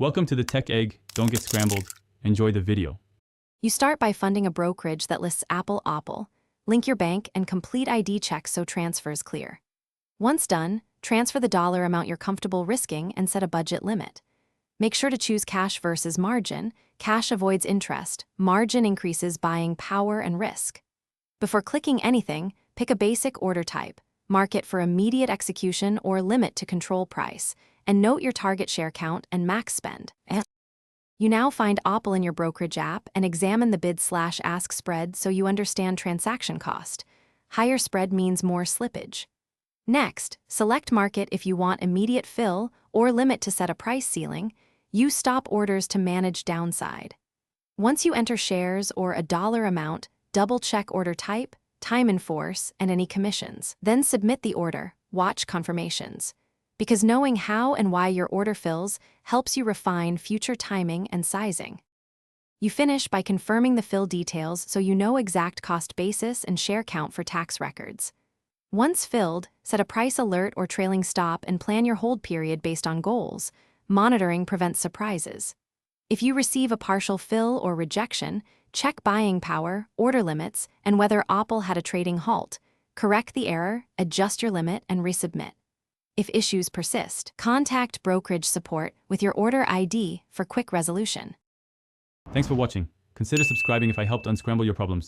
Welcome to the Tech Egg. Don't get scrambled. Enjoy the video. You start by funding a brokerage that lists Apple. Link your bank and complete ID checks so transfers clear. Once done, transfer the dollar amount you're comfortable risking and set a budget limit. Make sure to choose cash versus margin. Cash avoids interest. Margin increases buying power and risk. Before clicking anything, pick a basic order type. Mark it for immediate execution or limit to control price, and note your target share count and max spend. You now find Apple in your brokerage app and examine the bid/ask spread so you understand transaction cost. Higher spread means more slippage. Next, select market if you want immediate fill or limit to set a price ceiling. Use stop orders to manage downside. Once you enter shares or a dollar amount, double-check order type, time in force, and any commissions. Then submit the order. Watch confirmations. Because knowing how and why your order fills helps you refine future timing and sizing. You finish by confirming the fill details so you know exact cost basis and share count for tax records. Once filled, set a price alert or trailing stop and plan your hold period based on goals. Monitoring prevents surprises. If you receive a partial fill or rejection, check buying power, order limits, and whether Apple had a trading halt. Correct the error, adjust your limit, and resubmit. If issues persist, contact brokerage support with your order ID for quick resolution. Thanks for watching. Consider subscribing if I helped unscramble your problems.